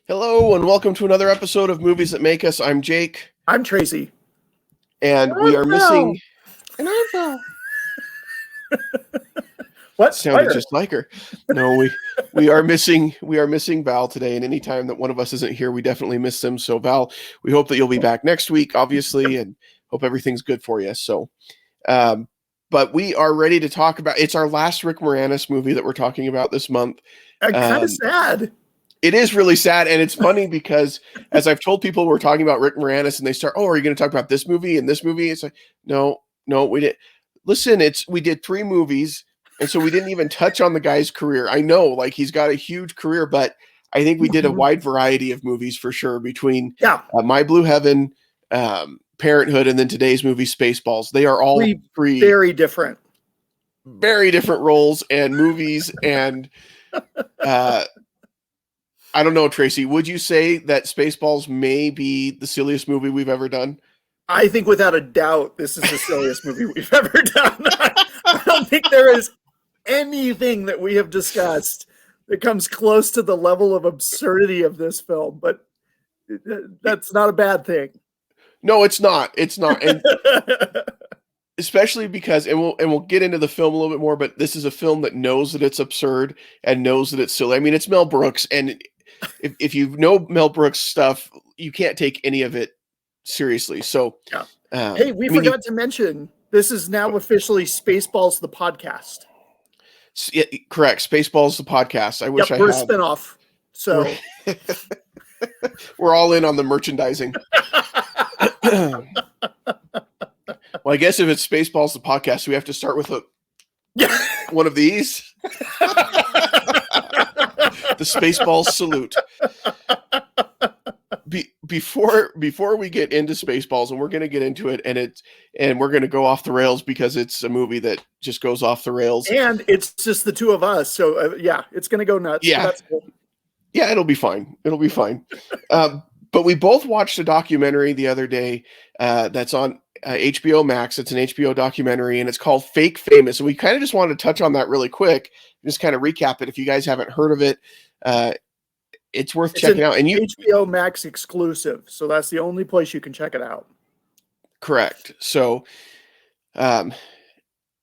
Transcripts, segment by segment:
Hello and welcome to another episode of Movies That Make Us. I'm Jake. I'm Tracy. And we are missing... And I'm Phil. What? Sounded just like her. No, we are missing Val today, and anytime that one of us isn't here, we definitely miss them. So Val, we hope that you'll be back next week, obviously, and hope everything's good for you. So but we are ready to talk about, it's our last Rick Moranis movie that we're talking about this month. Kind of sad. It is really sad, and it's funny because as I've told people we're talking about Rick Moranis, and they start, oh, are you going to talk about this movie and this movie? It's like, no, we didn't. Listen, we did 3 movies, and so we didn't even touch on the guy's career. I know, like, he's got a huge career, but I think we did a wide variety of movies for sure between My Blue Heaven, Parenthood, and then today's movie, Spaceballs. They are all three very different roles and movies, and I don't know, Tracy, would you say that Spaceballs may be the silliest movie we've ever done? I think without a doubt, this is the silliest movie we've ever done. I don't think there is anything that we have discussed that comes close to the level of absurdity of this film, but that's not a bad thing. No, it's not. It's not. And especially because, and we'll get into the film a little bit more, but this is a film that knows that it's absurd and knows that it's silly. I mean, it's Mel Brooks, and if you know Mel Brooks stuff, you can't take any of it seriously. So, hey, we forgot to mention this is now officially Spaceballs the podcast. Yeah, correct. Spaceballs the podcast. I wish we're a spinoff. So we're all in on the merchandising. Well, I guess if it's Spaceballs the podcast, we have to start with one of these. The Spaceballs salute. Before we get into Spaceballs, and we're going to get into it, and we're going to go off the rails because it's a movie that just goes off the rails, and it's just the two of us. So it's going to go nuts. Yeah, so that's cool. Yeah, it'll be fine. But we both watched a documentary the other day that's on HBO Max. It's an HBO documentary, and it's called Fake Famous. And we kind of just wanted to touch on that really quick, just kind of recap it. If you guys haven't heard of it, it's worth checking out. And HBO Max exclusive, so that's the only place you can check it out. Correct. So,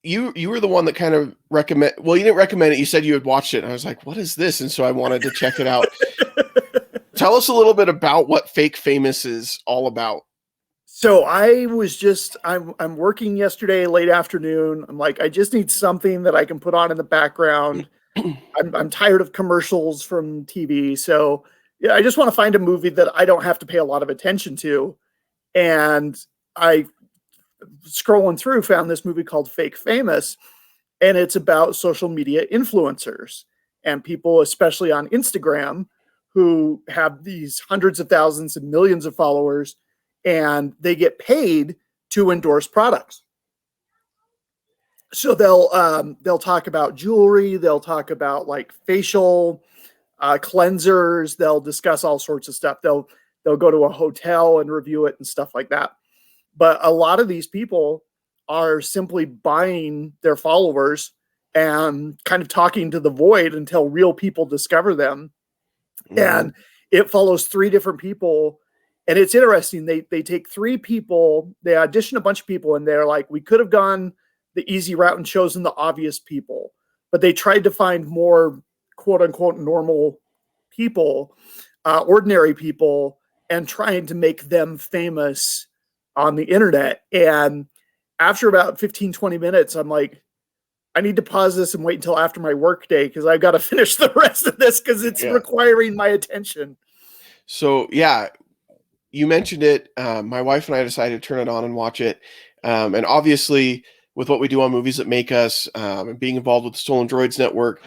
you were the one that kind of recommend. Well, you didn't recommend it. You said you had watched it, and I was like, "What is this?" And so I wanted to check it out. Tell us a little bit about what Fake Famous is all about. So I'm working yesterday late afternoon. I'm like, I just need something that I can put on in the background. I'm tired of commercials from TV. So I just want to find a movie that I don't have to pay a lot of attention to. And I, scrolling through, found this movie called Fake Famous. And it's about social media influencers and people, especially on Instagram, who have these hundreds of thousands and millions of followers, and they get paid to endorse products. So they'll talk about jewelry, they'll talk about like facial cleansers, they'll discuss all sorts of stuff. They'll go to a hotel and review it and stuff like that. But a lot of these people are simply buying their followers and kind of talking to the void until real people discover them. And it follows 3 different people. And it's interesting. They take 3 people, they audition a bunch of people, and they're like, we could have gone the easy route and chosen the obvious people. But they tried to find more quote unquote normal people, ordinary people, and trying to make them famous on the internet. And after about 15, 20 minutes, I'm like, I need to pause this and wait until after my work day because I've got to finish the rest of this because it's requiring my attention. So, you mentioned it. My wife and I decided to turn it on and watch it. And obviously, with what we do on Movies That Make Us and being involved with the Stolen Droids Network,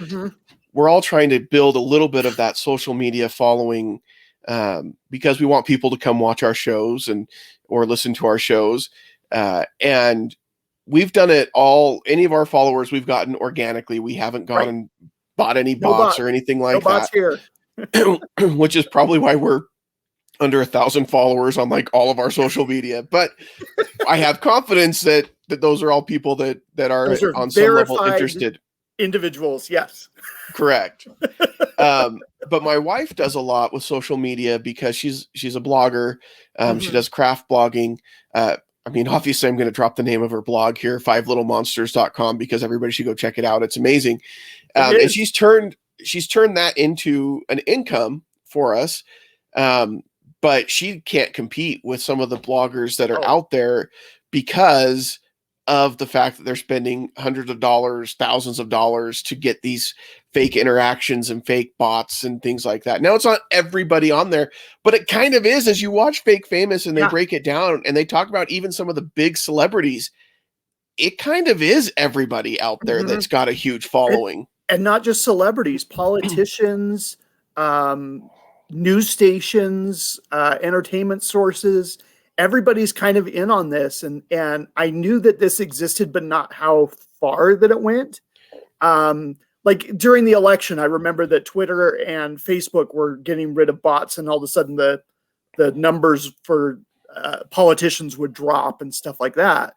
we're all trying to build a little bit of that social media following because we want people to come watch our shows or listen to our shows. And we've done it all. Any of our followers we've gotten organically. We haven't gone and bought any bots or anything like that. Here. Which is probably why we're under 1,000 followers on like all of our social media. But I have confidence that those are all people that are on some level interested. Individuals, yes. Correct. But my wife does a lot with social media because she's a blogger. She does craft blogging. I mean, obviously, I'm going to drop the name of her blog here, fivelittlemonsters.com, because everybody should go check it out. It's amazing. And she's turned that into an income for us. But she can't compete with some of the bloggers that are out there because of the fact that they're spending hundreds of dollars, thousands of dollars to get these fake interactions and fake bots and things like that. Now, it's not everybody on there, but it kind of is as you watch Fake Famous and they break it down and they talk about even some of the big celebrities. It kind of is everybody out there that's got a huge following. And not just celebrities, politicians, news stations, entertainment sources. Everybody's kind of in on this. And I knew that this existed, but not how far that it went. Like during the election, I remember that Twitter and Facebook were getting rid of bots, and all of a sudden the numbers for politicians would drop and stuff like that.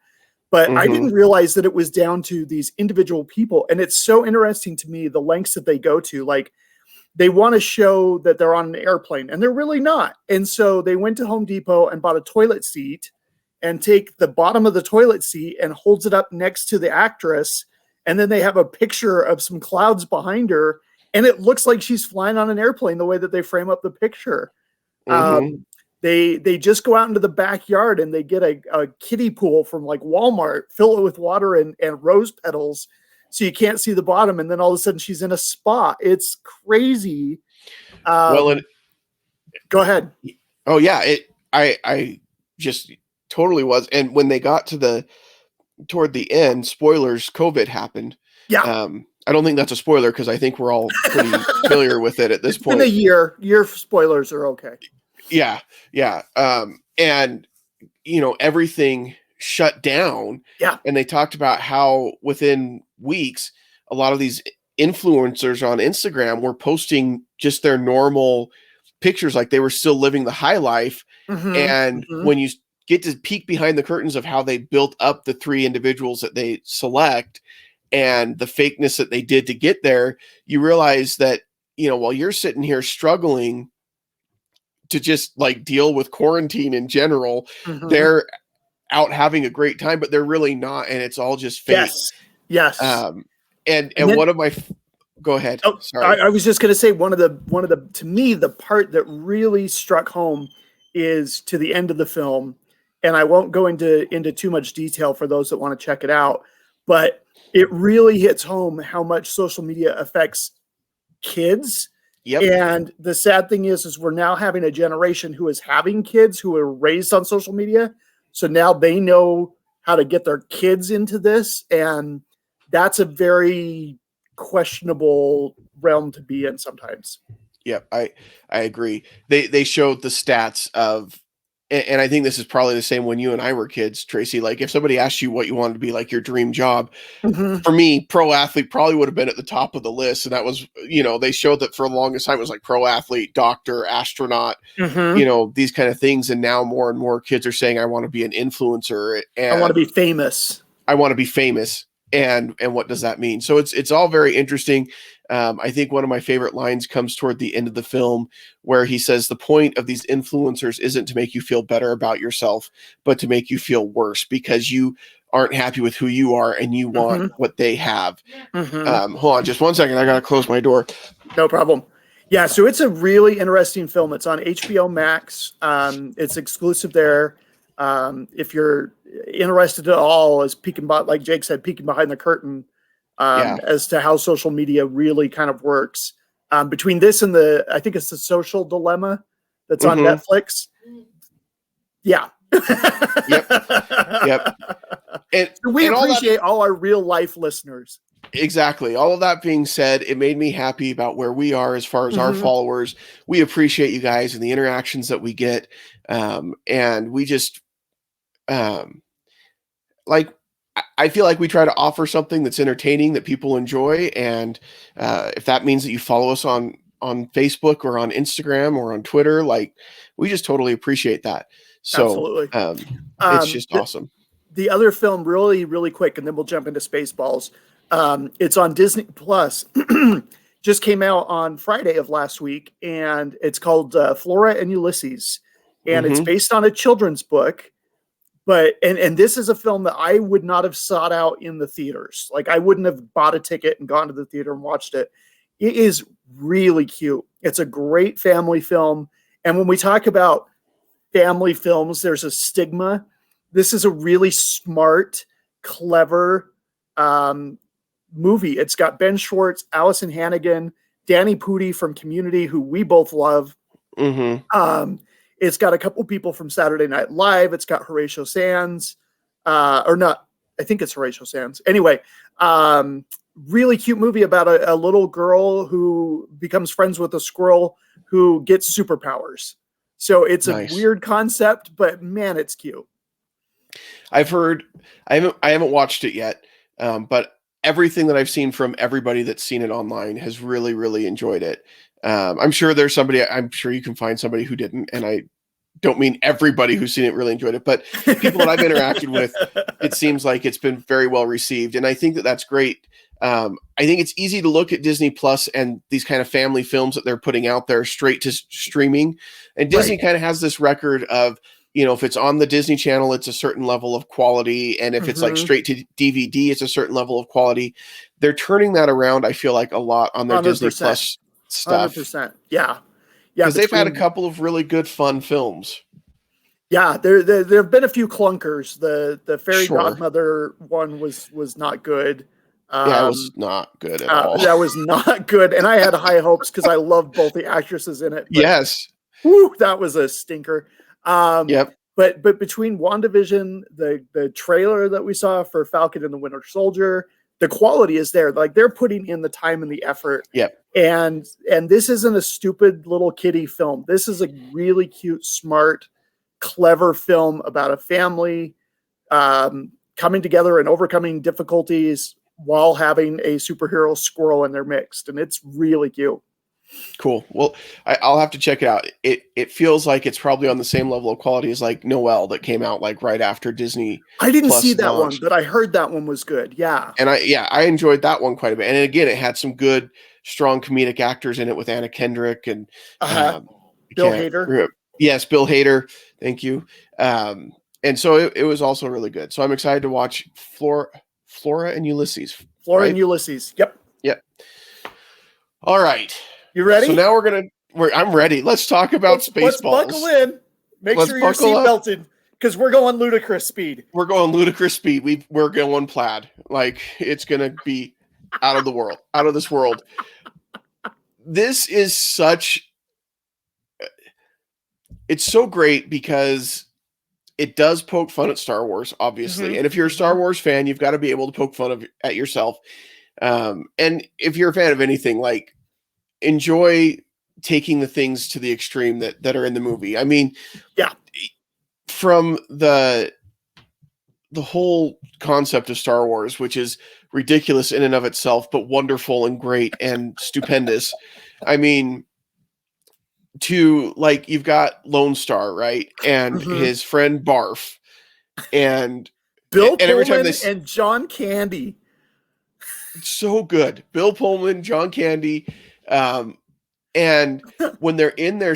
But I didn't realize that it was down to these individual people. And it's so interesting to me, the lengths that they go to. Like, they want to show that they're on an airplane, and they're really not. And so they went to Home Depot and bought a toilet seat and take the bottom of the toilet seat and holds it up next to the actress. And then they have a picture of some clouds behind her, and it looks like she's flying on an airplane the way that they frame up the picture. They just go out into the backyard and they get a kiddie pool from like Walmart, fill it with water and rose petals so you can't see the bottom. And then all of a sudden she's in a spa. It's crazy. Go ahead. Oh yeah. I just totally was. And when they got toward the end, spoilers, COVID happened. Yeah. I don't think that's a spoiler because I think we're all pretty familiar with it at this point. In a year spoilers are okay. Yeah. And everything shut down. Yeah. And they talked about how within weeks, a lot of these influencers on Instagram were posting just their normal pictures, like they were still living the high life. And when you get to peek behind the curtains of how they built up the 3 individuals that they select and the fakeness that they did to get there, you realize that, while you're sitting here struggling to just like deal with quarantine in general, they're out having a great time, but they're really not. And it's all just fake. Yes. And then, one of my, go ahead. Oh, sorry. I was just going to say one of the, to me, the part that really struck home is to the end of the film. And I won't go into too much detail for those that want to check it out, but it really hits home how much social media affects kids. Yep. And the sad thing is we're now having a generation who is having kids who are raised on social media. So now they know how to get their kids into this. And that's a very questionable realm to be in sometimes. Yep. I agree. They showed the stats of, and I think this is probably the same when you and I were kids, Tracy. Like if somebody asked you what you wanted to be, like your dream job, for me, pro athlete probably would have been at the top of the list. And that was, they showed that for the longest time it was like pro athlete, doctor, astronaut, these kind of things. And now more and more kids are saying, I want to be an influencer. And I want to be famous. And what does that mean? So it's all very interesting. I think one of my favorite lines comes toward the end of the film where he says, the point of these influencers isn't to make you feel better about yourself, but to make you feel worse because you aren't happy with who you are and you want what they have. Hold on just one second. I got to close my door. No problem. Yeah. So it's a really interesting film. It's on HBO Max. It's exclusive there. If you're interested at all, as peeking, like Jake said, peeking behind the curtain, as to how social media really kind of works. Between this and I think it's The Social Dilemma that's on Netflix. Yeah. Yep. And we appreciate all our real life listeners. Exactly. All of that being said, it made me happy about where we are as far as our followers. We appreciate you guys and the interactions that we get. And we just, I feel like we try to offer something that's entertaining that people enjoy. And if that means that you follow us on Facebook or on Instagram or on Twitter, we just totally appreciate that. So absolutely. It's just awesome. The other film really, really quick, and then we'll jump into Spaceballs. It's on Disney Plus. Just came out on Friday of last week, and it's called Flora and Ulysses, and it's Mm-hmm. based on a children's book. But and this is a film that I would not have sought out in the theaters. Like, I wouldn't have bought a ticket and gone to the theater and watched it. It is really cute. It's a great family film. And when we talk about family films, there's a stigma. This is a really smart, clever movie. It's got Ben Schwartz, Allison Hannigan, Danny Pudi from Community, who we both love. Mm-hmm. It's got a couple people from Saturday Night Live. It's got Horatio Sands, or not. I think it's Horatio Sands. Anyway, really cute movie about a little girl who becomes friends with a squirrel who gets superpowers. So it's Nice. a weird concept, but man, it's cute. I've heard. I haven't watched it yet, but everything that I've seen from everybody that's seen it online has really, really enjoyed it. I'm sure there's somebody. I'm sure you can find somebody who didn't, and I don't mean everybody who's seen it really enjoyed it, but people that I've interacted with, it seems like it's been very well received, and I think that that's great. I think it's easy to look at Disney Plus and these kind of family films that they're putting out there straight to streaming, and Disney kind of has this record of, if it's on the Disney Channel, it's a certain level of quality, and if it's like straight to DVD, it's a certain level of quality. They're turning that around, I feel like, a lot on their 100%. Disney Plus stuff. 100%. Yeah. Because they've had a couple of really good, fun films. Yeah, there have been a few clunkers. The Fairy Godmother one was not good. Yeah, it was not good at all. That was not good. And I had high hopes because I loved both the actresses in it. But, yes. Whew, that was a stinker. Yep. But between WandaVision, the trailer that we saw for Falcon and the Winter Soldier, the quality is there. Like, they're putting in the time and the effort. Yep. And this isn't a stupid little kiddie film. This is a really cute, smart, clever film about a family coming together and overcoming difficulties while having a superhero squirrel in their mix. And it's really cute. Cool. Well, I'll have to check it out. It feels like it's probably on the same level of quality as like Noelle that came out like right after Disney. I didn't Plus see that launched. one, but I heard that one was good. Yeah. And I enjoyed that one quite a bit. And again, it had some good, strong comedic actors in it with Anna Kendrick and Bill Hader. Yes, Bill Hader. Thank you. And so it was also really good. So I'm excited to watch Flora and Ulysses. Flora and Ulysses. Yep. All right. You ready? So now I'm ready. Let's talk about Spaceballs. Let's buckle in. Make sure you're seatbelted because we're going ludicrous speed. We're going ludicrous speed. We're going plaid. Like, it's going to be out of this world. This is it's so great because it does poke fun at Star Wars, obviously. And if you're a Star Wars fan, you've got to be able to poke fun at yourself. And if you're a fan of anything, like, enjoy taking the things to the extreme that are in the movie. I mean, yeah, from the whole concept of Star Wars, which is ridiculous in and of itself, but wonderful and great and stupendous. I mean, to like, you've got Lone Star, right? And his friend Barf and Bill Pullman and John Candy. So good. Bill Pullman, John Candy. And when they're in their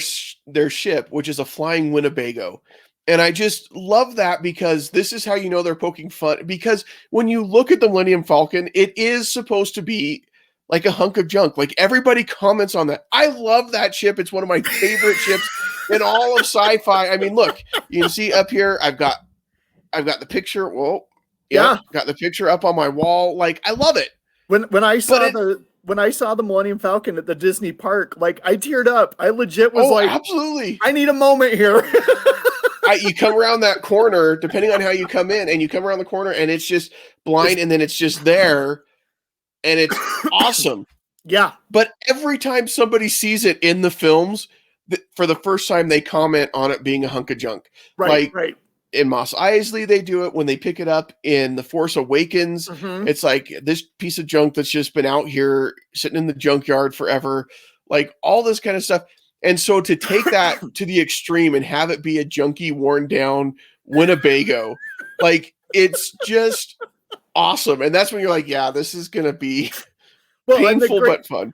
ship, which is a flying Winnebago, and I just love that because this is how you know they're poking fun. Because when you look at the Millennium Falcon, it is supposed to be like a hunk of junk. Like, everybody comments on that. I love that ship. It's one of my favorite ships in all of sci-fi. I mean, look, you can see up here, I've got the picture. Whoa, yeah, got the picture up on my wall. Like, I love it. When I saw the Millennium Falcon at the Disney park, like, I teared up. I legit was like, absolutely, I need a moment here. You come around that corner, depending on how you come in, and you come around the corner, and it's just blind, and then it's just there, and it's awesome. Yeah. But every time somebody sees it in the films, for the first time, they comment on it being a hunk of junk. Right. In Mos Eisley, they do it when they pick it up in The Force Awakens. It's like this piece of junk that's just been out here sitting in the junkyard forever, like all this kind of stuff. And so to take that to the extreme and have it be a junky, worn down Winnebago, like, it's just awesome. And that's when you're like, yeah, this is going to be Well, and the painful great, but fun.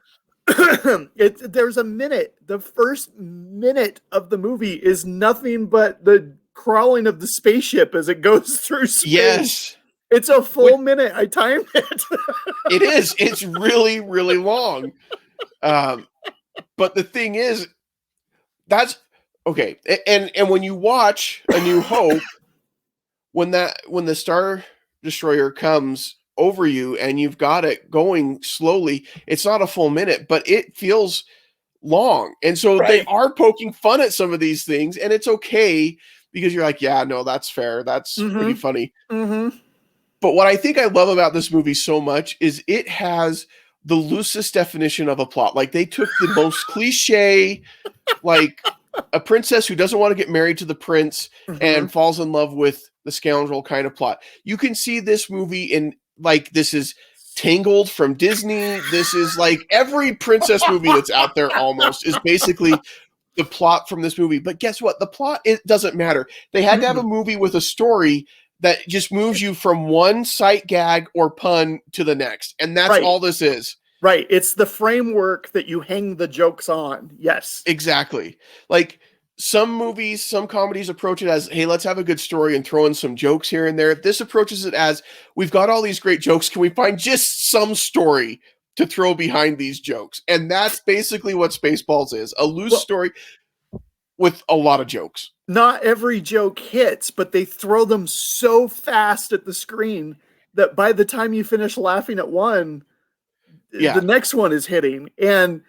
there's a minute. The first minute of the movie is nothing but the crawling of the spaceship as it goes through space. Yes. It's a full minute. I timed it. It is. It's really, really long. But the thing is, that's okay. And when you watch A New Hope, when the Star Destroyer comes over you and you've got it going slowly, it's not a full minute, but it feels long. And so they are poking fun at some of these things, and it's okay because you're like, yeah, no, that's fair. That's pretty funny. But what I think I love about this movie so much is it has the loosest definition of a plot. Like, they took the most cliche, like a princess who doesn't want to get married to the prince and falls in love with the scoundrel kind of plot. You can see this movie in, like, this is Tangled from Disney. This is like every princess movie that's out there almost is basically the plot from this movie. But guess what? The plot, it doesn't matter. They had to have a movie with a story that just moves you from one sight gag or pun to the next. And that's all this is. Right. It's the framework that you hang the jokes on. Yes. Exactly. Like, some movies, some comedies approach it as, hey, let's have a good story and throw in some jokes here and there. This approaches it as, we've got all these great jokes. Can we find just some story to throw behind these jokes? And that's basically what Spaceballs is. A loose story with a lot of jokes. Not every joke hits, but they throw them so fast at the screen that by the time you finish laughing at one, the next one is hitting. And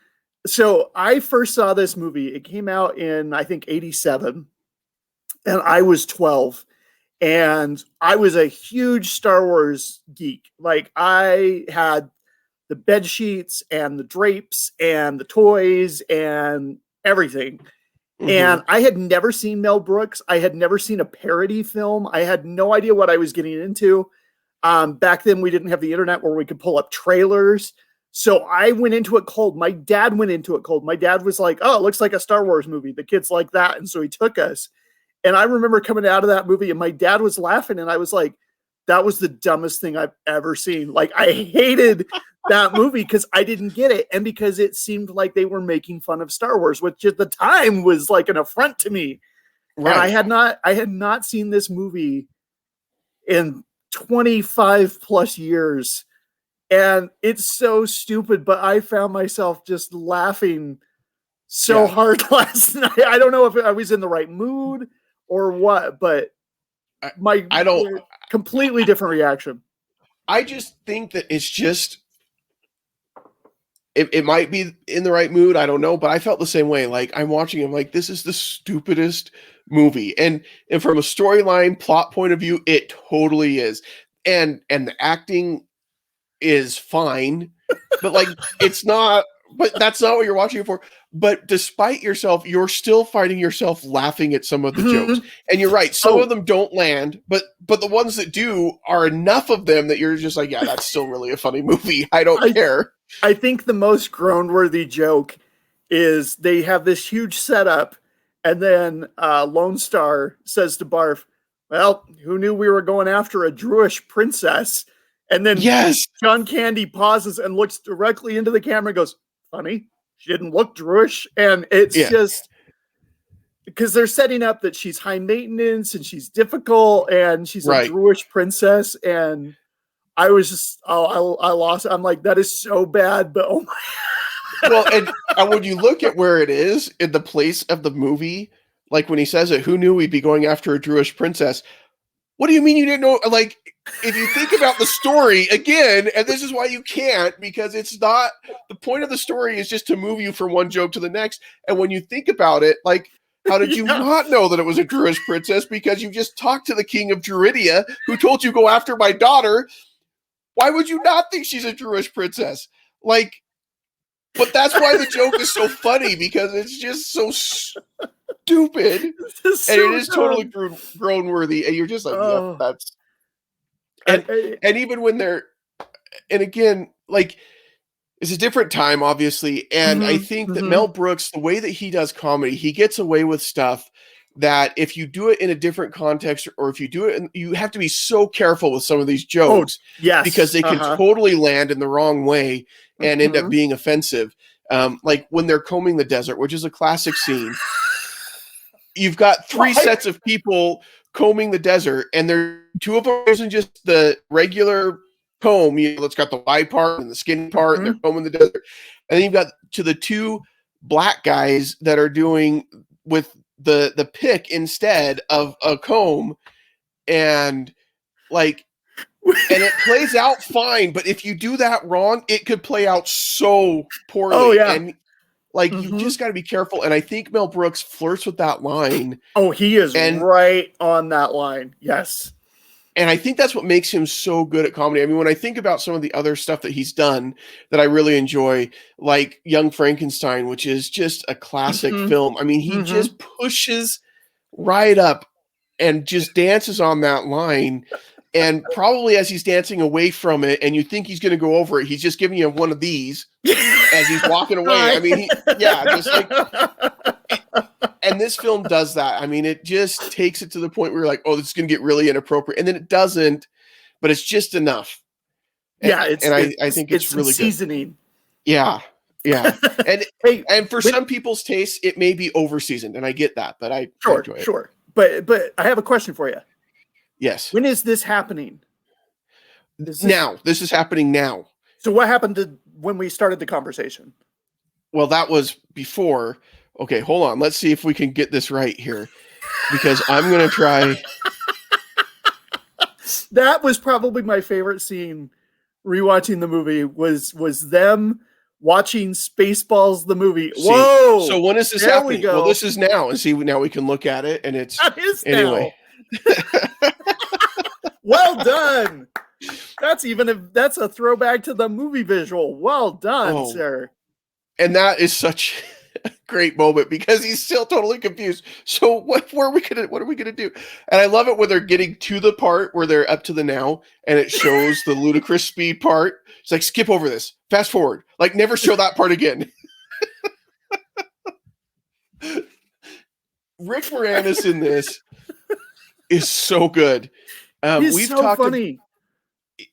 so I first saw this movie. It came out in, I think, 87. And I was 12. And I was a huge Star Wars geek. Like, I had the bed sheets and the drapes and the toys and everything. And I had never seen Mel Brooks. I had never seen a parody film. I had no idea what I was getting into. Back then, we didn't have the internet where we could pull up trailers. So I went into it cold. My dad went into it cold. My dad was like, oh, it looks like a Star Wars movie. The kids like that. And so he took us. And I remember coming out of that movie and my dad was laughing. And I was like, that was the dumbest thing I've ever seen. Like, I hated that movie because I didn't get it. And because it seemed like they were making fun of Star Wars, which at the time was like an affront to me. Right. And I had not seen this movie in 25 plus years. And it's so stupid, but I found myself just laughing so hard last night. I don't know if I was in the right mood or what, but I don't completely different reaction. I just think that it's just, it might be in the right mood. I don't know, but I felt the same way. Like, I'm watching him like, this is the stupidest movie. And from a storyline plot point of view, it totally is. And the acting is fine, but like, it's not, but that's not what you're watching it for. But despite yourself, you're still finding yourself laughing at some of the jokes. And you're right, some of them don't land, but the ones that do are enough of them that you're just like, yeah, that's still really a funny movie. I don't care. I think the most groan-worthy joke is they have this huge setup, and then Lone Star says to Barf, well, who knew we were going after a Druish princess? And then John Candy pauses and looks directly into the camera and goes, funny, she didn't look Druish. And it's just because they're setting up that she's high maintenance and she's difficult and she's a Druish princess. And I was just, I lost it. I'm like, that is so bad, but oh my. Well, and when you look at where it is in the place of the movie, like when he says it, who knew we'd be going after a Druish princess? What do you mean you didn't know? Like, if you think about the story again, and this is why you can't, because it's not, the point of the story is just to move you from one joke to the next. And when you think about it, like, how did you not know that it was a Druish princess? Because you just talked to the king of Druidia who told you go after my daughter. Why would you not think she's a Druish princess? Like, but that's why the joke is so funny, because it's just so stupid. And it is totally groan worthy. And you're just like, yep, that's. And even when they're, and again, like, it's a different time, obviously. And I think that Mel Brooks, the way that he does comedy, he gets away with stuff that if you do it in a different context, or if you do it, you have to be so careful with some of these Oh, jokes yes. because they can totally land in the wrong way and end up Mhm. being offensive. Like when they're combing the desert, which is a classic scene. You've got three Right. sets of people combing the desert, and they're two of them isn't just the regular comb. You know, it's got the wide part and the skinny part, and they're Mhm. combing the desert. And then you've got to the two black guys that are doing with the pick instead of a comb, and like, and it plays out fine. But if you do that wrong, it could play out so poorly. Oh, yeah. And like, you've Mhm. just got to be careful. And I think Mel Brooks flirts with that line. Oh, he is And right on that line. Yes. and I think that's what makes him so good at comedy. I mean, when I think about some of the other stuff that he's done that I really enjoy, like Young Frankenstein, which is just a classic Mhm. film. I mean, he Mhm. just pushes right up and just dances on that line. And probably as he's dancing away from it, and you think he's going to go over it, he's just giving you one of these as he's walking away. I mean, just like, and this film does that. I mean, it just takes it to the point where you're like, oh, this is going to get really inappropriate. And then it doesn't, but it's just enough. Yeah, And I think it's some really good. seasoning. Yeah. Yeah. And Hey, and for some people's taste, it may be over seasoned, and I get that, but I enjoy it. Sure. But I have a question for you. Yes. When is this happening? Now. This is happening now. So what happened to when we started the conversation? Well, that was before. Okay, hold on. Let's see if we can get this right here, because I'm going to try. That was probably my favorite scene rewatching the movie was them watching Spaceballs the movie. Whoa! So when is this there happening? We go. Well, this is now, and see, now we can look at it, and it's That is anyway. Now. Well done. That's a throwback to the movie visual. Well done, sir. And that is such a great moment because he's still totally confused. So what are we gonna do? And I love it when they're getting to the part where they're up to the now, and it shows the ludicrous speed part. It's like, skip over this, fast forward, like never show that part again. Rick Moranis in this is so good. He's so funny.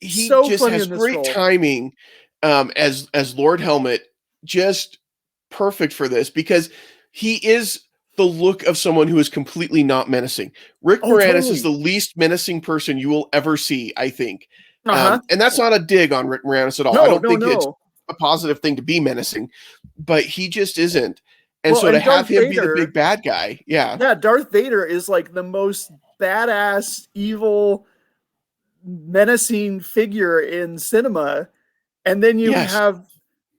He just has great timing as Lord Helmet, just perfect for this because he is the look of someone who is completely not menacing. Rick Moranis is the least menacing person you will ever see, I think. And that's not a dig on Rick Moranis at all. I don't think it's a positive thing to be menacing, but he just isn't. And so to have him be the big bad guy, yeah, Darth Vader is like the most badass, evil, menacing figure in cinema, and then you have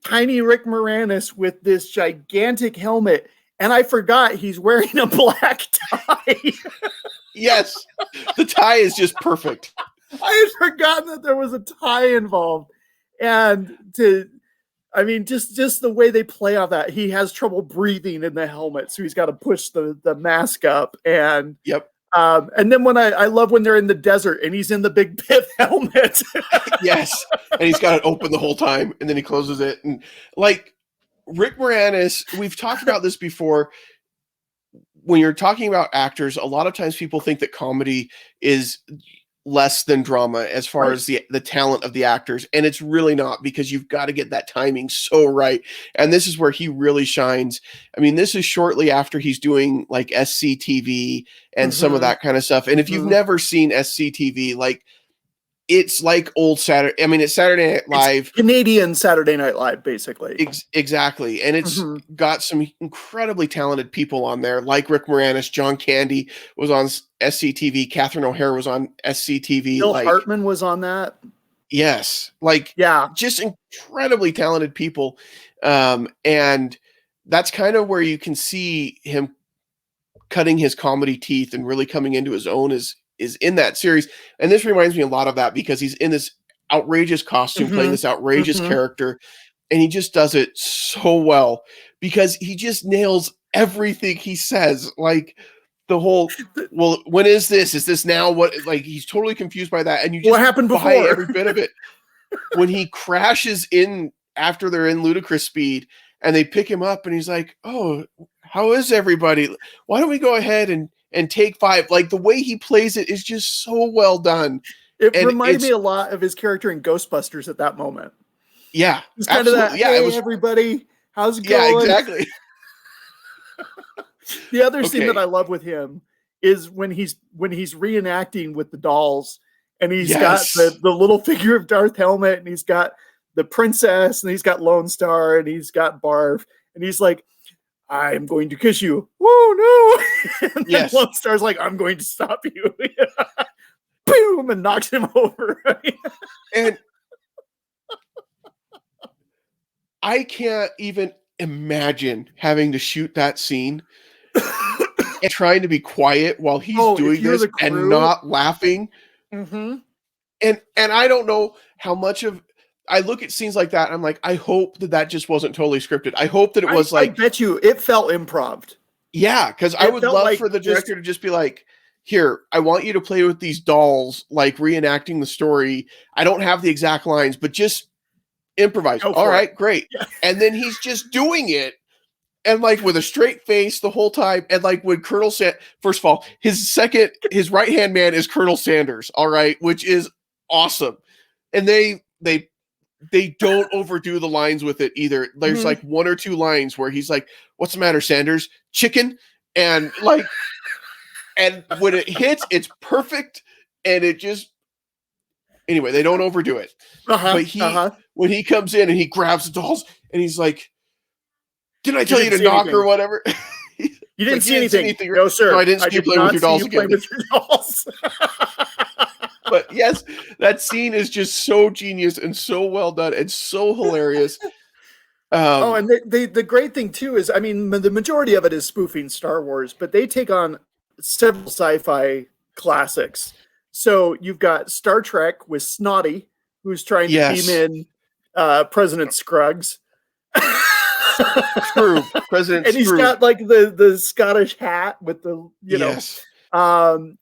tiny Rick Moranis with this gigantic helmet, and I forgot he's wearing a black tie. Yes, the tie is just perfect. I had forgotten that there was a tie involved, and just the way they play off that, he has trouble breathing in the helmet, so he's got to push the mask up, and and then when I love when they're in the desert and he's in the big pith helmet. Yes, and he's got it open the whole time, and then he closes it. And like Rick Moranis, we've talked about this before. When you're talking about actors, a lot of times people think that comedy is less than drama as far as the talent of the actors, and it's really not, because you've got to get that timing so right. And this is where he really shines. I mean, this is shortly after he's doing like SCTV and some of that kind of stuff. And if you've never seen SCTV, like, it's like old Saturday. I mean, it's Saturday Night Live. It's Canadian Saturday Night Live, basically. Exactly. And it's got some incredibly talented people on there, like Rick Moranis. John Candy was on SCTV. Catherine O'Hara was on SCTV. Bill Hartman was on that. Yes. Just incredibly talented people. And that's kind of where you can see him cutting his comedy teeth and really coming into his own is in that series. And this reminds me a lot of that, because he's in this outrageous costume playing this outrageous character, and he just does it so well because he just nails everything he says. Like the whole, well, when is this? Is this now? What? Like, he's totally confused by that. And you just what happened before? Every bit of it. When he crashes in after they're in ludicrous speed and they pick him up and he's like, oh, how is everybody? Why don't we go ahead and and take 5. Like the way he plays it is just so well done. It And reminded me a lot of his character in Ghostbusters at that moment. Yeah, It's kind of that, yeah, hey, it was, everybody, how's it yeah, going? exactly. The other scene Okay. that I love with him is when he's reenacting with the dolls, and he's Yes. got the little figure of Darth Helmet, and he's got the princess, and he's got Lone Star, and he's got Barf, and he's like, I'm going to kiss you. Whoa, no. And then Lone Star's like, I'm going to stop you. Boom, and knocks him over. And I can't even imagine having to shoot that scene and trying to be quiet while he's doing this and not laughing. Mm-hmm. And I don't know how much of, I look at scenes like that and I'm like, I hope that just wasn't totally scripted. I hope that it was like, I bet you it felt improv. Yeah, because I would love for the director to just be like, here, I want you to play with these dolls, like reenacting the story. I don't have the exact lines, but just improvise. All right, great. Yeah. And then he's just doing it, and like with a straight face the whole time. And like when first of all, his right hand man is Colonel Sanders. All right, which is awesome. And they don't overdo the lines with it either. There's like 1 or 2 lines where he's like, "What's the matter, Sanders? Chicken?" And like, and when it hits, it's perfect. And it just, anyway, they don't overdo it. But when he comes in and he grabs the dolls and he's like, "Didn't I tell you to knock or whatever?" You didn't see anything. No, sir. No, I didn't see you playing with your dolls again. But yes, that scene is just so genius and so well done and so hilarious. And the great thing too is, I mean, the majority of it is spoofing Star Wars, but they take on several sci-fi classics. So you've got Star Trek with Snotty, who's trying to beam in President Scruggs. True, President. And he's got like the Scottish hat with the know.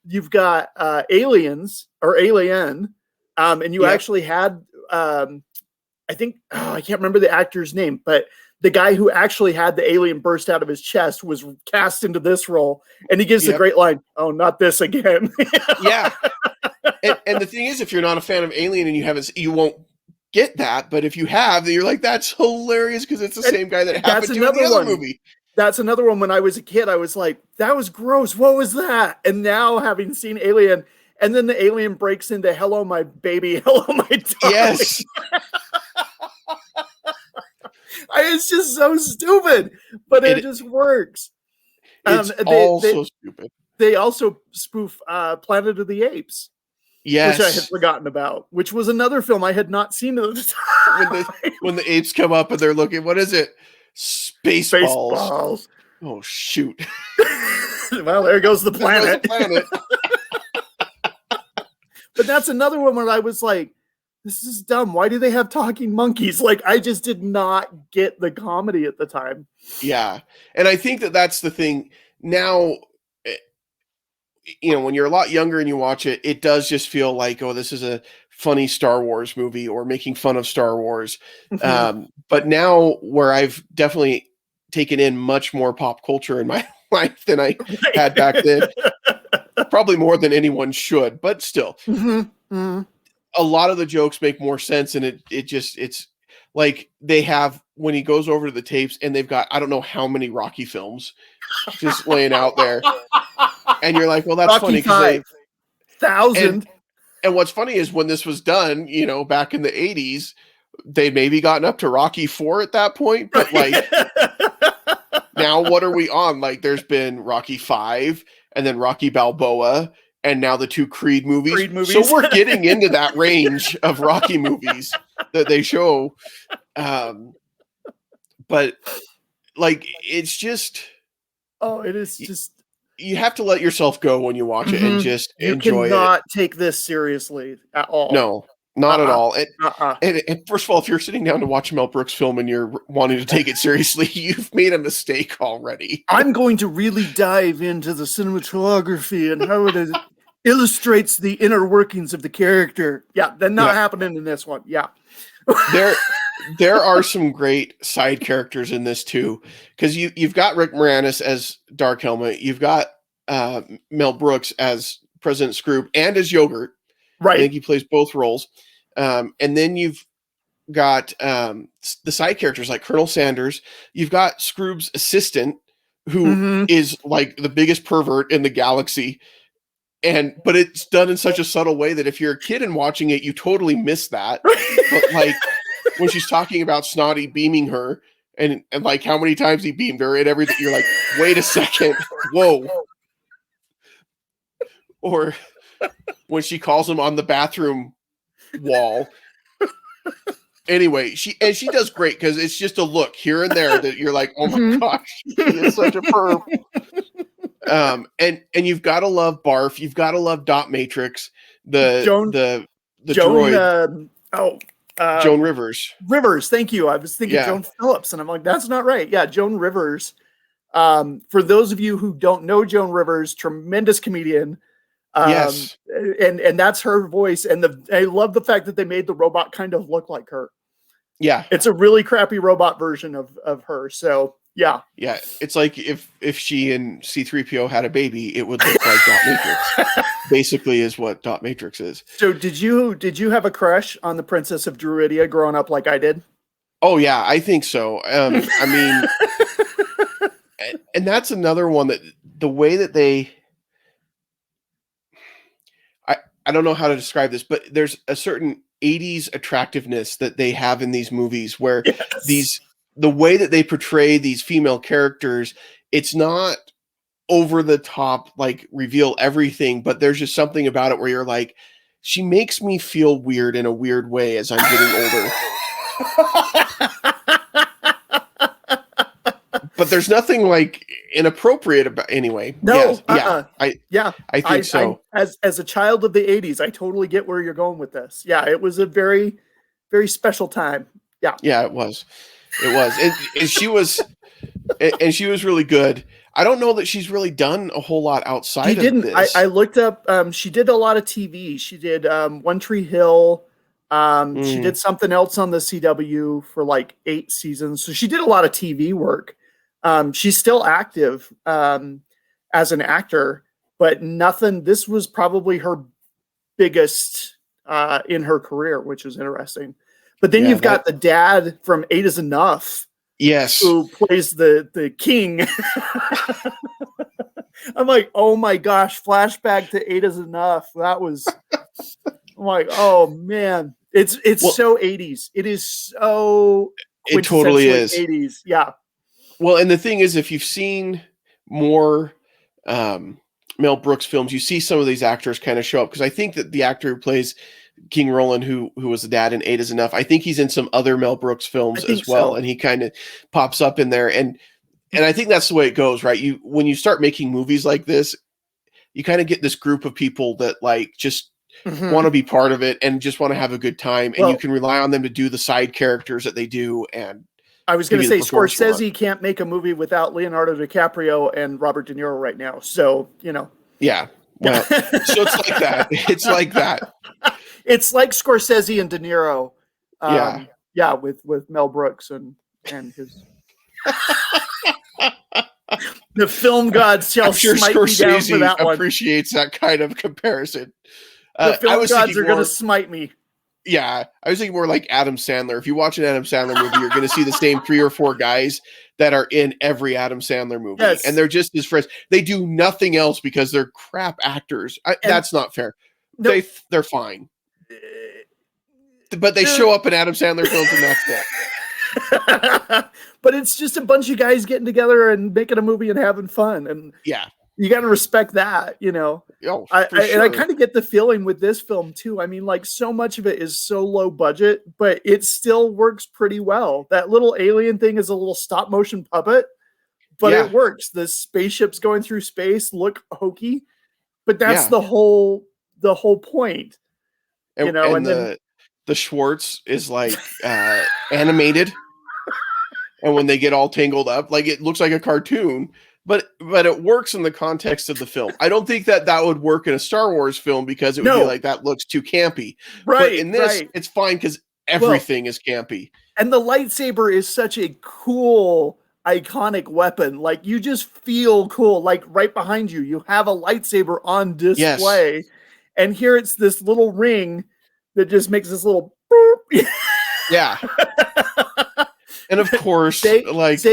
You've got Aliens or Alien, and you actually had I think I can't remember the actor's name, but the guy who actually had the alien burst out of his chest was cast into this role, and he gives a great line, "Oh, not this again." Yeah. And the thing is, if you're not a fan of Alien and you won't get that, but if you have, then you're like, that's hilarious because it's the same guy that happened to in the other movie. That's another one. When I was a kid, I was like, that was gross. What was that? And now having seen Alien, and then the alien breaks into "Hello, my baby. Hello, my darling." Yes. It's just so stupid, but it just works. It's so stupid. They also spoof Planet of the Apes. Yes. Which I had forgotten about, which was another film I had not seen at the time. When the apes come up and they're looking, what is it? Spaceballs. Oh, shoot. Well, there goes the planet. But that's another one where I was like, this is dumb. Why do they have talking monkeys? Like, I just did not get the comedy at the time. Yeah. And I think that's the thing. Now, you know, when you're a lot younger and you watch it, it does just feel like, oh, this is a funny Star Wars movie or making fun of Star Wars. But now where I've definitely taken in much more pop culture in my life than I had back then, probably more than anyone should, but still. A lot of the jokes make more sense, and it's like they have when he goes over to the tapes and they've got I don't know how many Rocky films just laying out there, and you're like, well, that's Rocky funny because 5,000. And what's funny is when this was done, you know, back in the 80s, they maybe gotten up to Rocky 4 at that point, but like now what are we on? Like there's been Rocky 5 and then Rocky Balboa. And now the 2 Creed movies. So we're getting into that range of Rocky movies that they show. But like, it's just. Oh, it is just. You have to let yourself go when you watch it and just enjoy it. You cannot take this seriously at all. No, not at all. And first of all, if you're sitting down to watch a Mel Brooks film and you're wanting to take it seriously, you've made a mistake already. I'm going to really dive into the cinematography and how it illustrates the inner workings of the character. Yeah, that's not happening in this one. Yeah. There are some great side characters in this too, because you've got Rick Moranis as Dark Helmet. You've got Mel Brooks as President Scroob and as Yogurt. I Right. think he plays both roles. And then you've got the side characters like Colonel Sanders. You've got Scroob's assistant, who is like the biggest pervert in the galaxy. But it's done in such a subtle way that if you're a kid and watching it, you totally miss that. But like when she's talking about Snotty beaming her and like how many times he beamed her and everything, you're like, wait a second, whoa. Or when she calls him on the bathroom wall. Anyway, she does great because it's just a look here and there that you're like, oh my gosh, she is such a perv. And you've got to love Barf. You've got to love Dot Matrix. The droid. Joan Rivers. Rivers, thank you. I was thinking Joan Phillips, and I'm like, that's not right. Yeah, Joan Rivers. For those of you who don't know Joan Rivers, tremendous comedian. Yes. And that's her voice. And I love the fact that they made the robot kind of look like her. Yeah. It's a really crappy robot version of her. So yeah. Yeah. It's like if she and C-3PO had a baby, it would look like Dot Matrix. Basically is what Dot Matrix is. So did you have a crush on the Princess of Druidia growing up like I did? Oh yeah, I think so. I mean, and that's another one that the way that they, I don't know how to describe this, but there's a certain 80s attractiveness that they have in these movies where the way that they portray these female characters, it's not over the top, like reveal everything, but there's just something about it where you're like, she makes me feel weird in a weird way as I'm getting older. But there's nothing like inappropriate about anyway. No, I think so. As a child of the 80s, I totally get where you're going with this. Yeah, it was a very, very special time. Yeah. Yeah, it was. And she was really good. I don't know that she's really done a whole lot outside of this. I looked up, she did a lot of TV. She did One Tree Hill. She did something else on the CW for like 8 seasons. So she did a lot of TV work. She's still active as an actor, but nothing. This was probably her biggest in her career, which is interesting. But then you've got the dad from 8 is Enough. Yes. Who plays the king. I'm like, oh my gosh, flashback to 8 is Enough. That was, I'm like, oh man. It's so 80s. It is so it totally is 80s. Yeah. Well, and the thing is, if you've seen more Mel Brooks films, you see some of these actors kind of show up. Because I think that the actor who plays King Roland, who was the dad in 8 is Enough, I think he's in some other Mel Brooks films as well. So. And he kind of pops up in there. And I think that's the way it goes, right? When you start making movies like this, you kind of get this group of people that like just want to be part of it and just want to have a good time. And you can rely on them to do the side characters that they do. And I was going to say, Scorsese can't make a movie without Leonardo DiCaprio and Robert De Niro right now. So, you know. Yeah. Well, so it's like that. It's like that. It's like Scorsese and De Niro. Yeah, with Mel Brooks and his. The film gods shall smite me down for that one. Appreciates that kind of comparison. The film gods are going to smite me. Yeah, I was thinking more like Adam Sandler. If you watch an Adam Sandler movie, you're going to see the same 3 or 4 guys that are in every Adam Sandler movie. Yes. And they're just his friends. They do nothing else because they're crap actors. That's not fair. No, they're fine. But they show up in Adam Sandler films and that's it. But it's just a bunch of guys getting together and making a movie and having fun. And yeah. You got to respect that, you know. Oh, sure. And I kind of get the feeling with this film too. I mean, like so much of it is so low budget, but it still works pretty well. That little alien thing is a little stop motion puppet, but it works. The spaceships going through space look hokey, but that's the whole point. And, you know, and then the Schwartz is like animated, and when they get all tangled up, like it looks like a cartoon. But it works in the context of the film. I don't think that would work in a Star Wars film because it would be like, that looks too campy. Right. But in this, it's fine because everything is campy. And the lightsaber is such a cool iconic weapon. Like, you just feel cool. Like, right behind you, you have a lightsaber on display. Yes. And here it's this little ring that just makes this little boop. Yeah. And of course, say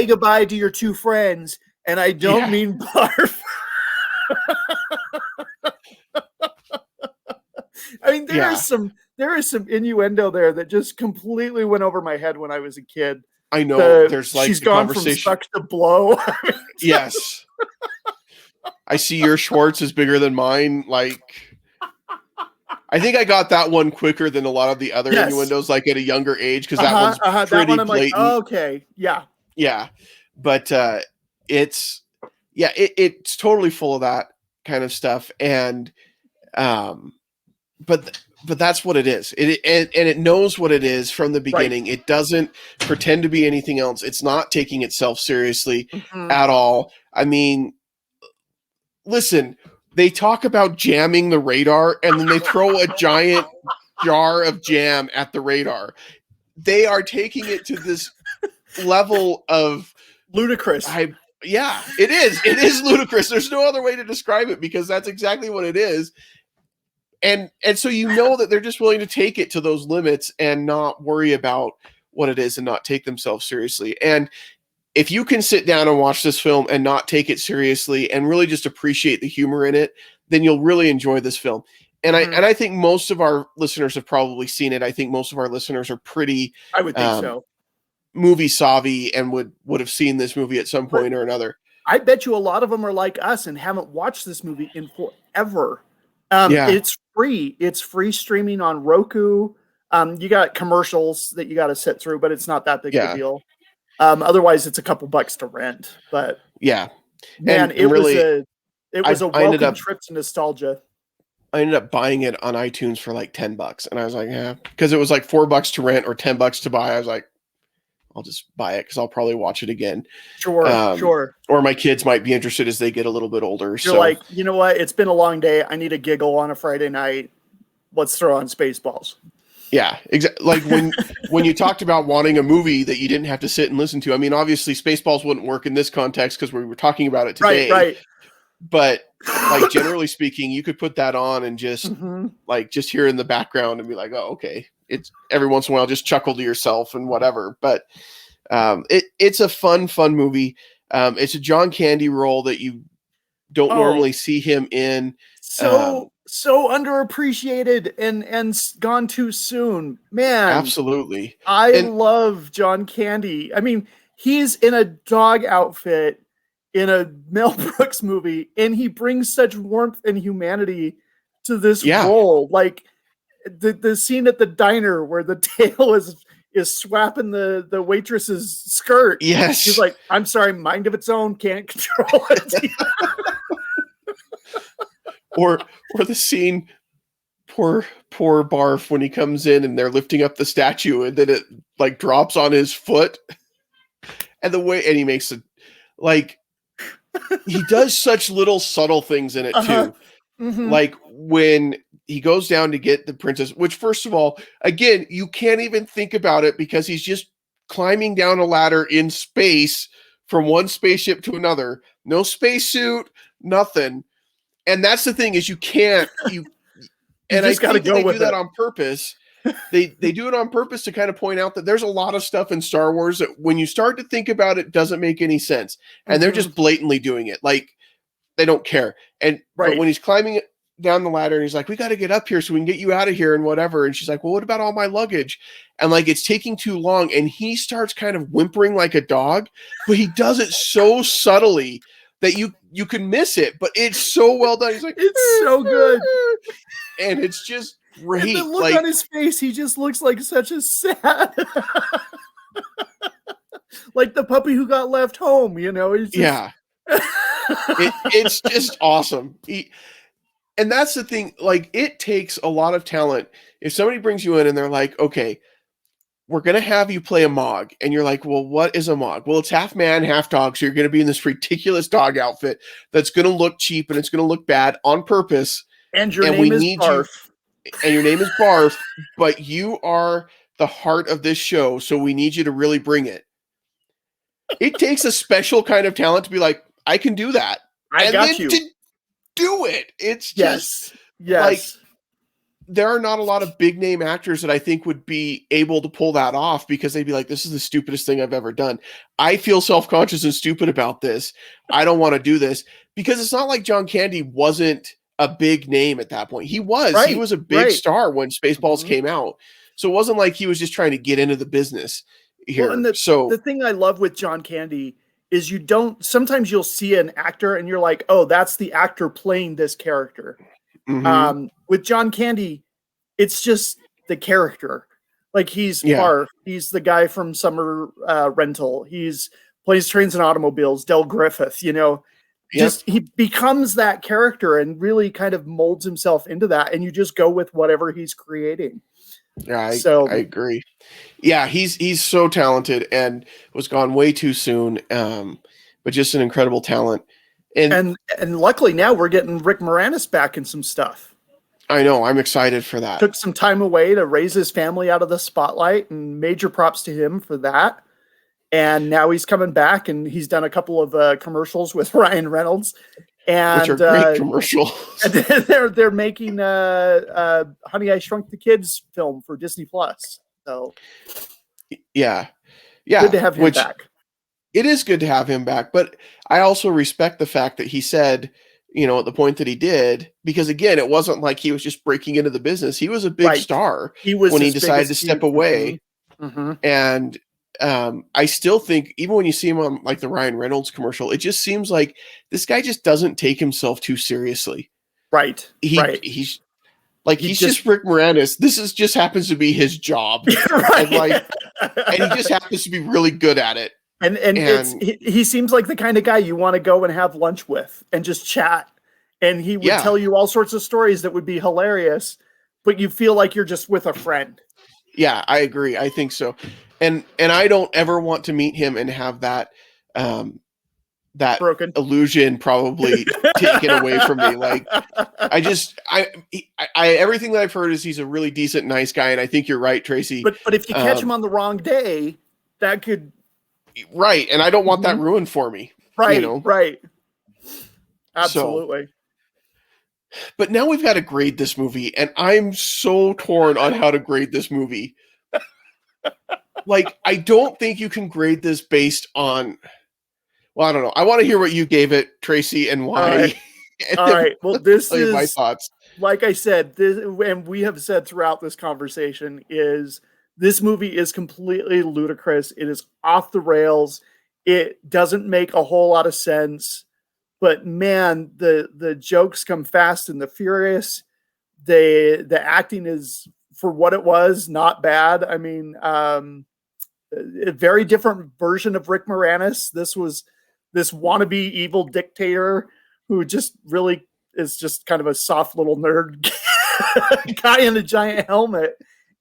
goodbye to your two friends. And I don't mean barf. I mean, there is some innuendo there that just completely went over my head when I was a kid. I know there's like she's gone from suck to blow. Yes. I see your Schwartz is bigger than mine. Like, I think I got that one quicker than a lot of the other innuendos, like at a younger age, because that one's pretty that one blatant. Like, oh, okay, yeah, but it's totally full of that kind of stuff, and but that's what it is. It knows what it is from the beginning. Right. It doesn't pretend to be anything else. It's not taking itself seriously at all. I mean, listen, they talk about jamming the radar, and then they throw a giant jar of jam at the radar. They are taking it to this level of ludicrous. Yeah, it is. It is ludicrous. There's no other way to describe it, because that's exactly what it is. And so you know that they're just willing to take it to those limits and not worry about what it is and not take themselves seriously. And if you can sit down and watch this film and not take it seriously and really just appreciate the humor in it, then you'll really enjoy this film. And I think most of our listeners have probably seen it. I think most of our listeners are pretty, I would think so, movie savvy and would have seen this movie at some point or another. I bet you a lot of them are like us and haven't watched this movie in forever. It's free. It's free streaming on Roku. You got commercials that you got to sit through, but it's not that big of a deal. Otherwise, it's a couple bucks to rent. But yeah, man, it was a welcome trip to nostalgia. I ended up buying it on iTunes for like $10, and I was like, yeah, because it was like $4 to rent or $10 to buy. I was like, I'll just buy it because I'll probably watch it again. Sure. Or my kids might be interested as they get a little bit older. You're like, you know what? It's been a long day. I need a giggle on a Friday night. Let's throw on Spaceballs. Yeah, exactly. Like when you talked about wanting a movie that you didn't have to sit and listen to. I mean, obviously, Spaceballs wouldn't work in this context because we were talking about it today. Right. But like generally speaking, you could put that on and just like just hear in the background and be like, oh, okay. It's every once in a while just chuckle to yourself and whatever. But it's a fun movie. It's a John Candy role that you don't normally see him in. So underappreciated and gone too soon, man. Absolutely. I love John Candy. I mean, he's in a dog outfit in a Mel Brooks movie, and he brings such warmth and humanity to this role. Like the scene at the diner where the tail is swapping the waitress's skirt. Yes. He's like, I'm sorry, mind of its own, can't control it. Or the scene, poor Barf, when he comes in and they're lifting up the statue and then it like drops on his foot, and he makes it like he does such little subtle things in it too. Like when he goes down to get the princess, which first of all, again, you can't even think about it because he's just climbing down a ladder in space from one spaceship to another. No spacesuit, nothing. And that's the thing is you can't and I think they do that on purpose. They do it on purpose to kind of point out that there's a lot of stuff in Star Wars that when you start to think about it doesn't make any sense. And they're just blatantly doing it. Like they don't care. And but when he's climbing down the ladder and he's like, we got to get up here so we can get you out of here and whatever. And she's like, well, what about all my luggage? And like, it's taking too long. And he starts kind of whimpering like a dog, but he does it so subtly that you can miss it, but it's so well done. He's like, it's so good. And it's just great. And the look on his face, he just looks like such a sad, like the puppy who got left home, you know? He's just... it's just awesome. And that's the thing, like it takes a lot of talent. If somebody brings you in and they're like, okay, we're going to have you play a Mog. And you're like, well, what is a Mog? Well, it's half man, half dog. So you're going to be in this ridiculous dog outfit that's going to look cheap and it's going to look bad on purpose. And your name is Barf. And your name is Barf, but you are the heart of this show. So we need you to really bring it. It takes a special kind of talent to be like, I can do that. I And got then you. to do it. It's just Yes. like, Yes. there are not a lot of big name actors that I think would be able to pull that off because they'd be like, this is the stupidest thing I've ever done. I feel self-conscious and stupid about this. I don't want to do this, because it's not like John Candy wasn't a big name at that point. He Right. was a big Right. star when Spaceballs Mhm. came out. So it wasn't like he was just trying to get into the business Well, and here. So the thing I love with John Candy is you don't sometimes you'll see an actor and you're like, oh, that's the actor playing this character. mhm. With John Candy, it's just the character. Like he's Yeah. Parf, he's the guy from Summer Rental, he's plays Trains and Automobiles, Del Griffith, you know, Yep. just he becomes that character and really kind of molds himself into that, and you just go with whatever he's creating. Yeah, So I agree. Yeah, he's so talented and was gone way too soon. But just an incredible talent. And and luckily now we're getting Rick Moranis back in some stuff. I know, I'm excited for that. Took some time away to raise his family out of the spotlight, and major props to him for that. And now he's coming back, and he's done a couple of commercials with Ryan Reynolds, Which are and great commercials. and they're making Honey I Shrunk the Kids film for Disney Plus. So Yeah. good to Yeah. have him Which back. it is good to have him back, but I also respect the fact that he said, at the point that he did, because again, it wasn't like he was just breaking into the business. He was a big Right. star He was when he his decided to biggest step feud. away. Mm-hmm. And I still think, even when you see him on like the Ryan Reynolds commercial, it just seems like this guy just doesn't take himself too seriously. Right. Right. He's like, He he's just- just Rick Moranis. This is just happens to be his job. Right. And he just happens to be really good at it. And he seems like the kind of guy you want to go and have lunch with and just chat. And he would tell you all sorts of stories that would be hilarious, but you feel like you're just with a friend. Yeah, I agree. I think so. And I don't ever want to meet him and have that that Broken illusion probably taken away from me. Like, I everything that I've heard is he's a really decent, nice guy, and I think you're right, Tracy. But if you catch him on the wrong day, that could right, and I don't want that ruined for me. Right, right. Absolutely. But now we've got to grade this movie, and I'm so torn on how to grade this movie. Like, I don't think you can grade this based on. Well, I don't know. I want to hear what you gave it, Tracy, and why. All right. All right. Well, this is my thoughts. Like I said, and we have said throughout this conversation, is this movie is completely ludicrous. It is off the rails. It doesn't make a whole lot of sense. But man, the jokes come fast and the furious. The acting is, for what it was, not bad. I mean, a very different version of Rick Moranis. This was this wannabe evil dictator who just really is just kind of a soft little nerd guy in a giant helmet.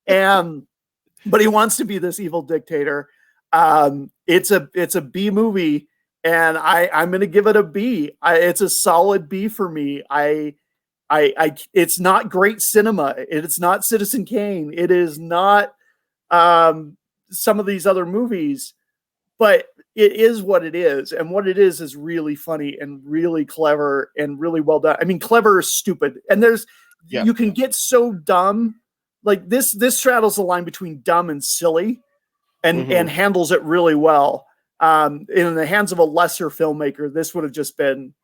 But he wants to be this evil dictator. It's a B movie, and I'm going to give it a B. It's a solid B for me. It's not great cinema. It's not Citizen Kane. It is not some of these other movies, but it is what it is. And what it is really funny and really clever and really well done. I mean, clever is stupid. And you can get so dumb. Like this straddles the line between dumb and silly and handles it really well. In the hands of a lesser filmmaker, this would have just been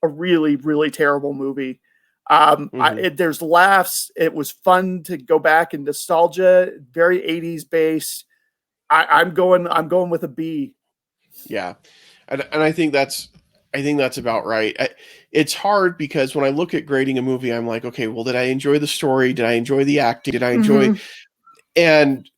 a really, really terrible movie. There's laughs. It was fun to go back in nostalgia, very 80s base. I'm going with a B. Yeah. And I think that's about right. It's hard because when I look at grading a movie, I'm like, okay, well, did I enjoy the story? Did I enjoy the acting? Did I enjoy, and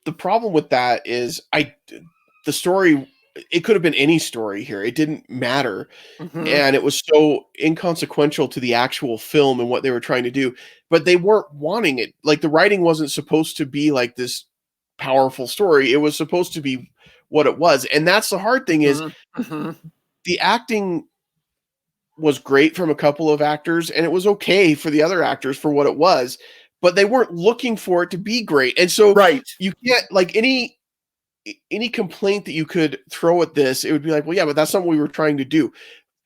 the problem with that is the story, it could have been any story here. It didn't matter. And it was so inconsequential to the actual film and what they were trying to do, but they weren't wanting it. Like, the writing wasn't supposed to be like this powerful story. It was supposed to be what it was. And that's the hard thing is the acting was great from a couple of actors, and it was okay for the other actors for what it was, but they weren't looking for it to be great. And so right. you can't, like, any any complaint that you could throw at this, it would be like, well, yeah, but that's not what we were trying to do.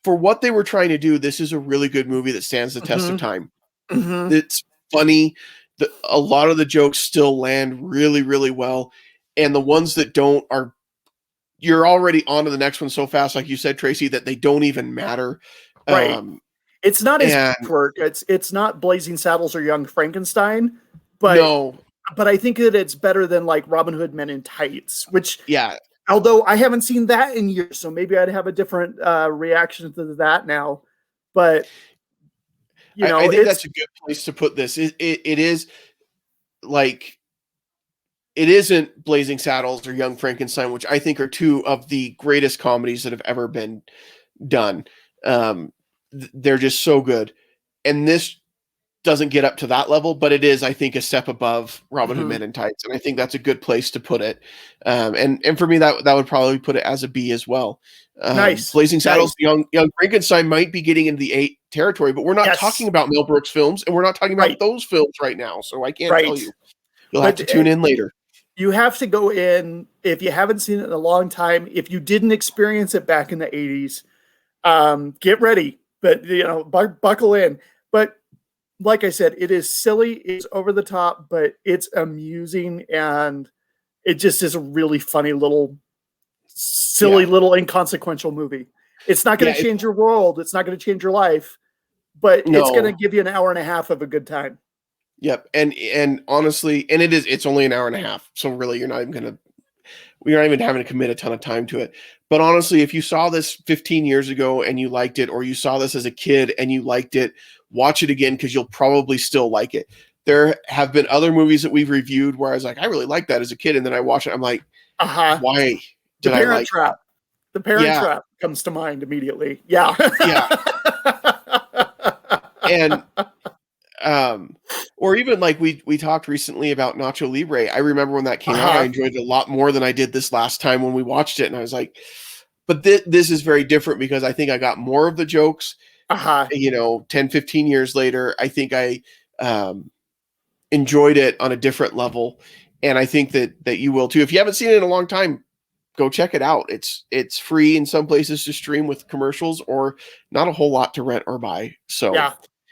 For what they were trying to do, this is a really good movie that stands the test of time. It's funny. A lot of the jokes still land really, really well. And the ones that don't are, you're already on to the next one so fast, like you said, Tracy, that they don't even matter. Right. It's not his and work. It's not Blazing Saddles or Young Frankenstein, but no, but I think that it's better than like Robin Hood Men in Tights, which, yeah, although I haven't seen that in years, so maybe I'd have a different reaction to that now. But I think that's a good place to put this. It is like, it isn't Blazing Saddles or Young Frankenstein, which I think are two of the greatest comedies that have ever been done. They're just so good. And this doesn't get up to that level, but it is, I think, a step above Robin Hood Men in Tights. And I think that's a good place to put it. And for me, that would probably put it as a B as well. Nice. Blazing Saddles, Young Frankenstein might be getting into the 8 territory, but we're not talking about Mel Brooks films, and we're not talking about those films right now. So I can't tell you. You'll have to tune in later. You have to go in, if you haven't seen it in a long time, if you didn't experience it back in the 80s, get ready, but buckle in. But like I said, it is silly, it's over the top, but it's amusing, and it just is a really funny little, silly little inconsequential movie. It's not going to change your world. It's not going to change your life, but it's going to give you an hour and a half of a good time. Yep. And honestly, and it's only an hour and a half. So really you're not even having to commit a ton of time to it. But honestly, if you saw this 15 years ago and you liked it, or you saw this as a kid and you liked it, watch it again, because you'll probably still like it. There have been other movies that we've reviewed where I was like, I really liked that as a kid. And then I watch it, I'm like, why did I like Trap? The Parent Trap comes to mind immediately. Yeah. Yeah. And or even like we talked recently about Nacho Libre. I remember when that came out, I enjoyed it a lot more than I did this last time when we watched it. And I was like, but this is very different, because I think I got more of the jokes, 10, 15 years later. I think I enjoyed it on a different level. And I think that you will too. If you haven't seen it in a long time, go check it out. It's free in some places to stream with commercials, or not a whole lot to rent or buy. So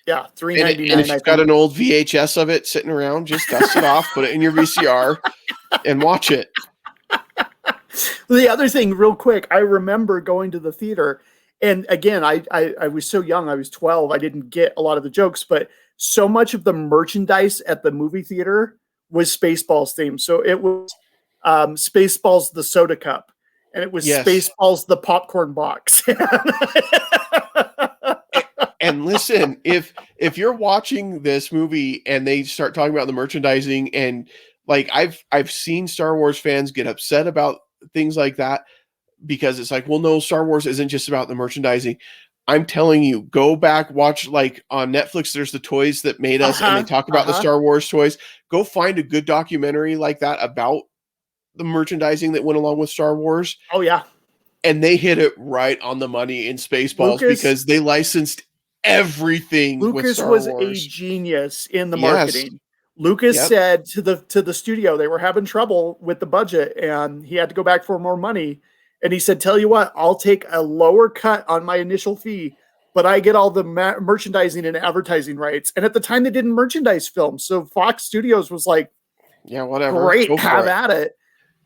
yeah, $3.99. And if you've got an old VHS of it sitting around, just dust it off, put it in your VCR, and watch it. The other thing, real quick, I remember going to the theater, and again, I was so young. I was 12. I didn't get a lot of the jokes, but so much of the merchandise at the movie theater was Spaceballs themed. So it was Spaceballs the soda cup, and it was Spaceballs the popcorn box. And listen, if you're watching this movie and they start talking about the merchandising, and like I've seen Star Wars fans get upset about things like that, because it's like, well, no, Star Wars isn't just about the merchandising. I'm telling you, go back, watch, like on Netflix, there's the Toys That Made Us, and they talk about the Star Wars toys. Go find a good documentary like that about the merchandising that went along with Star Wars. Oh yeah. And they hit it right on the money in Spaceballs, because they licensed everything. Lucas was a genius in the marketing. Lucas said to the studio, they were having trouble with the budget and he had to go back for more money. And he said, tell you what, I'll take a lower cut on my initial fee, but I get all the merchandising and advertising rights. And at the time they didn't merchandise films. So Fox Studios was like, yeah, whatever. Great, have at it.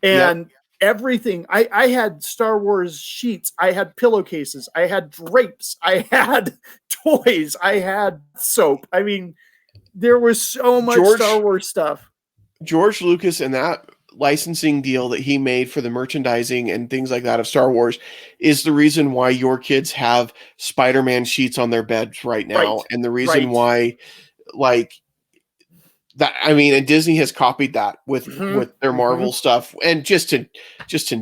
And everything. I had Star Wars sheets. I had pillowcases. I had drapes. I had toys. I had soap. I mean, there was so much Star Wars stuff. George Lucas and that licensing deal that he made for the merchandising and things like that of Star Wars is the reason why your kids have Spider-Man sheets on their beds right now. And the reason why, like, that, I mean, and Disney has copied that with their Marvel stuff, and just in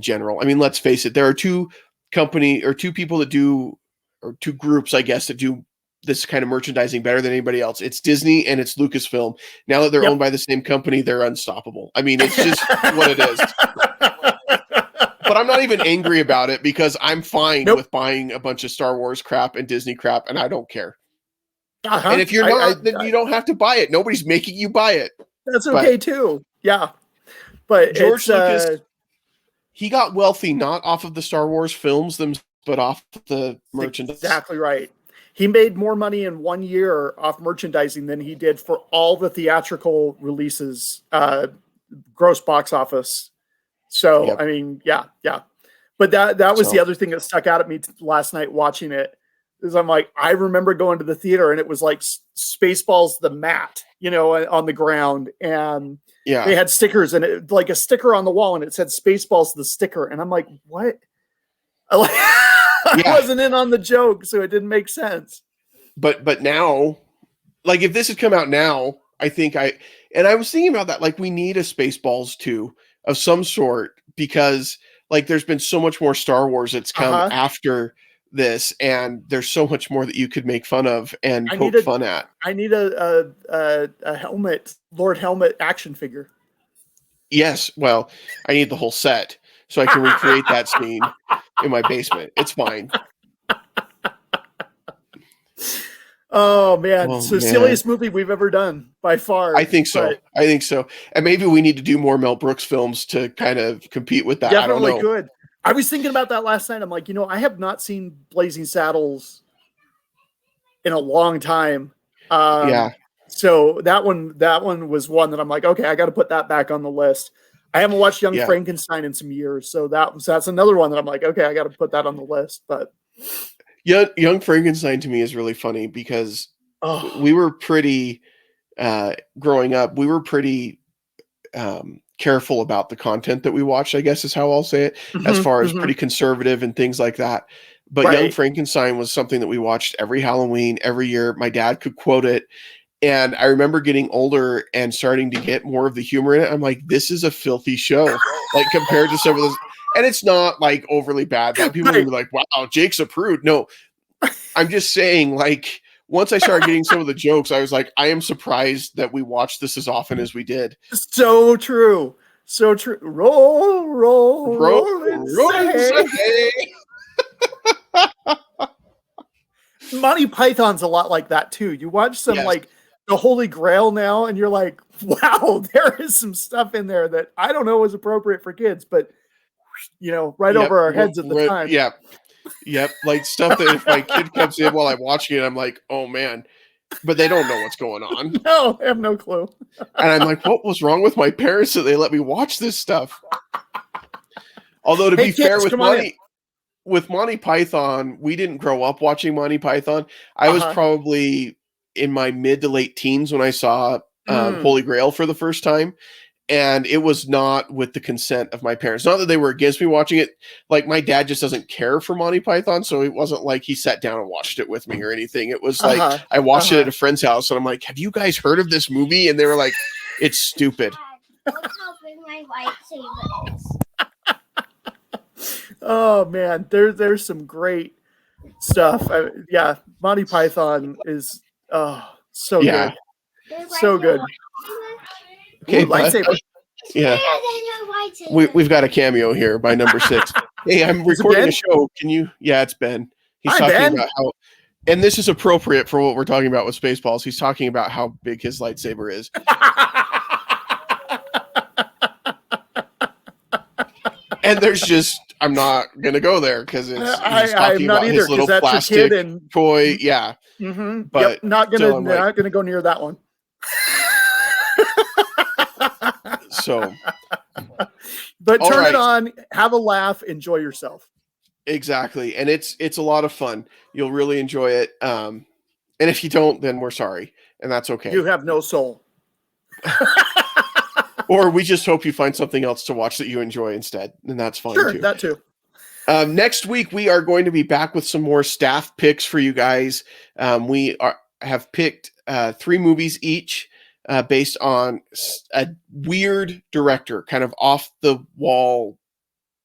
general. I mean, let's face it, there are two people that do, or two groups, I guess, that do this kind of merchandising better than anybody else. It's Disney and it's Lucasfilm. Now that they're owned by the same company, they're unstoppable. I mean, it's just what it is. But I'm not even angry about it, because I'm fine with buying a bunch of Star Wars crap and Disney crap, and I don't care. And if you're not, then you don't have to buy it. Nobody's making you buy it. That's okay too. Yeah. But George Lucas, he got wealthy not off of the Star Wars films themselves, but off the merchandise. Exactly right. He made more money in 1 year off merchandising than he did for all the theatrical releases, gross box office. So, Yep. I mean, yeah. But that was the other thing that stuck out at me last night watching it. Is I'm like, I remember going to the theater and it was like Spaceballs, the mat, on the ground, and they had stickers and it, like a sticker on the wall, and it said Spaceballs, the sticker, and I'm like, what? I wasn't in on the joke, so it didn't make sense. But now, like if this had come out now, I think I was thinking about that. Like we need a Spaceballs 2 of some sort, because like there's been so much more Star Wars that's come after this, and there's so much more that you could make fun of and poke fun at. I need a helmet, Lord Helmet action figure. Yes, well, I need the whole set so I can recreate that scene in my basement. It's fine. Oh man, silliest movie we've ever done by far. I think so. And maybe we need to do more Mel Brooks films to kind of compete with that. Definitely I don't know. could. I was thinking about that last night. I'm like, I have not seen Blazing Saddles in a long time. So that one was one that I'm like, okay, I got to put that back on the list. I haven't watched Young Frankenstein in some years, so that's another one that I'm like, okay, I got to put that on the list. But Young Frankenstein to me is really funny because we were pretty growing up. We were pretty careful about the content that we watched, I guess is how I'll say it, as far as pretty conservative and things like that. But Young Frankenstein was something that we watched every Halloween, every year. My dad could quote it. And I remember getting older and starting to get more of the humor in it. I'm like, this is a filthy show, like compared to some of those. And it's not like overly bad. That people would be like, wow, Jake's a prude. No, I'm just saying, like, once I started getting some of the jokes, I was like, I am surprised that we watched this as often as we did. So true. So true. Roll. Monty Python's a lot like that too. You watch some like the Holy Grail now, and you're like, wow, there is some stuff in there that I don't know is appropriate for kids, but over our heads at the time. Yep. Like stuff that if my kid comes in while I'm watching it, I'm like, oh man, but they don't know what's going on. No, I have no clue. And I'm like, what was wrong with my parents that they let me watch this stuff? Although to be fair with Monty Python, we didn't grow up watching Monty Python. I was probably in my mid to late teens when I saw Holy Grail for the first time. And it was not with the consent of my parents. Not that they were against me watching it. Like my dad just doesn't care for Monty Python. So it wasn't like he sat down and watched it with me or anything. It was like, I watched it at a friend's house and I'm like, have you guys heard of this movie? And they were like, it's stupid. Look how big my lightsaber is. Oh man, there's some great stuff. Monty Python is so good. So good. Okay, lightsaber. Yeah. We've got a cameo here by number 6. Hey, I'm recording a show. Can you? Yeah, it's Ben. He's talking about how, and this is appropriate for what we're talking about with Spaceballs. He's talking about how big his lightsaber is. And there's just, I'm not gonna go there because he's talking about his little plastic toy. Yeah, but not gonna go near that one. So, but turn it on, have a laugh, enjoy yourself. Exactly, and it's a lot of fun. You'll really enjoy it. And if you don't, then we're sorry, and that's okay. You have no soul. Or we just hope you find something else to watch that you enjoy instead, and that's fine too. That too. Next week we are going to be back with some more staff picks for you guys. We have picked 3 movies each based on a weird director, kind of off the wall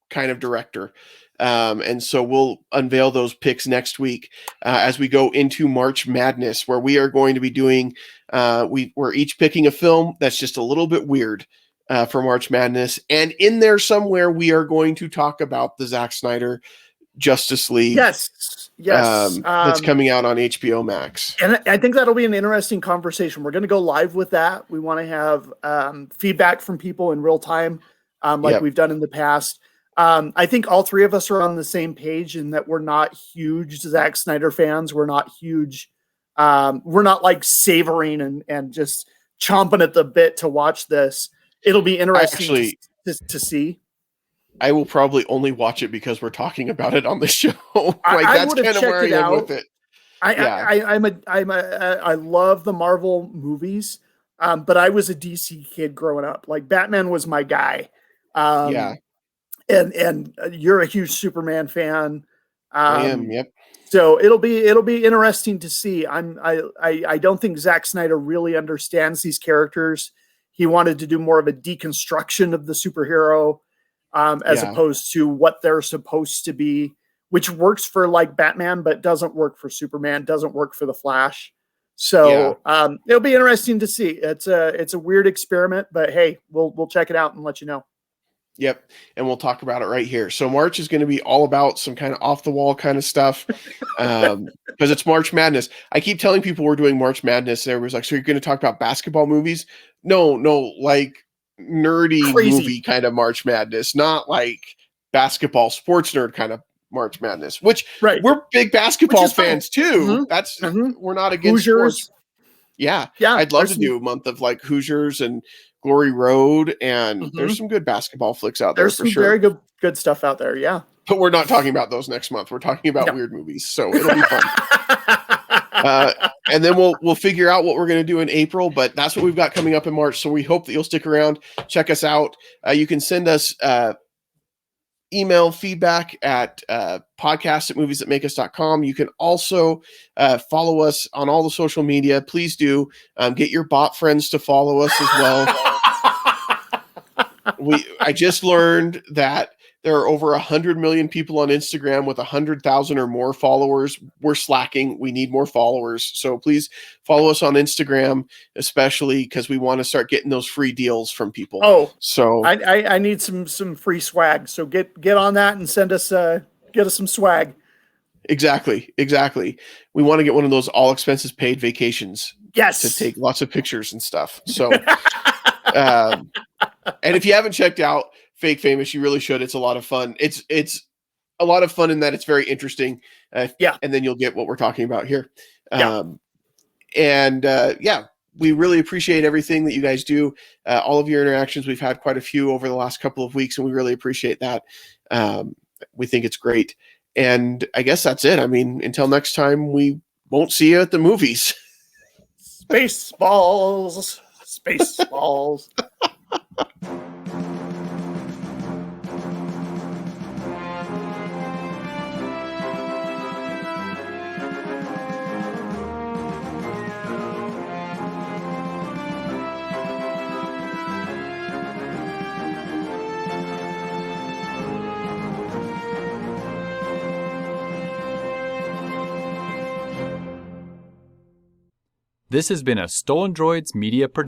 kind of director. And so we'll unveil those picks next week as we go into March Madness, where we are going to be doing, we're each picking a film that's just a little bit weird for March Madness. And in there somewhere, we are going to talk about the Zack Snyder Justice League. Yes. That's coming out on HBO Max. And I think that'll be an interesting conversation. We're going to go live with that. We want to have feedback from people in real time, we've done in the past. I think all three of us are on the same page in that we're not huge Zack Snyder fans. We're not huge. We're not like savoring and just chomping at the bit to watch this. It'll be interesting to see. I will probably only watch it because we're talking about it on the show. That's kind of where I am with it. I love the Marvel movies, but I was a DC kid growing up. Like Batman was my guy. And you're a huge Superman fan. I am. Yep. So it'll be interesting to see. I don't think Zack Snyder really understands these characters. He wanted to do more of a deconstruction of the superhero, as opposed to what they're supposed to be, which works for like Batman, but doesn't work for Superman, doesn't work for the Flash. So it'll be interesting to see. It's a weird experiment, but hey, we'll check it out and let you know. Yep. And we'll talk about it right here. So March is going to be all about some kind of off the wall kind of stuff. Because it's March Madness. I keep telling people we're doing March Madness and everybody's like, so you're going to talk about basketball movies? No, like nerdy movie kind of March Madness, not like basketball sports nerd kind of March Madness, which we're big basketball fans too. That's we're not against Hoosiers. Sports. Yeah. I'd love to do a month of like Hoosiers and Glory Road, and there's some good basketball flicks out there. There's some very good stuff out there, yeah. But we're not talking about those next month. We're talking about weird movies, so it'll be fun. And then we'll figure out what we're going to do in April, but that's what we've got coming up in March. So we hope that you'll stick around, check us out. You can send us email feedback at podcast@moviesthatmakeus.com. You can also follow us on all the social media. Please do get your bot friends to follow us as well. I just learned that there are over 100 million people on Instagram with 100,000 or more followers. We're slacking. We need more followers. So please follow us on Instagram, especially because we want to start getting those free deals from people. Oh, so I need some free swag. So get on that and get us some swag. Exactly. We want to get one of those all expenses paid vacations. Yes. To take lots of pictures and stuff. So, and if you haven't checked out Fake Famous, you really should. It's a lot of fun. It's a lot of fun in that it's very interesting. And then you'll get what we're talking about here. We really appreciate everything that you guys do. All of your interactions. We've had quite a few over the last couple of weeks, and we really appreciate that. We think it's great. And I guess that's it. I mean, until next time, we won't see you at the movies. Spaceballs. This has been a Stolen Droids Media production.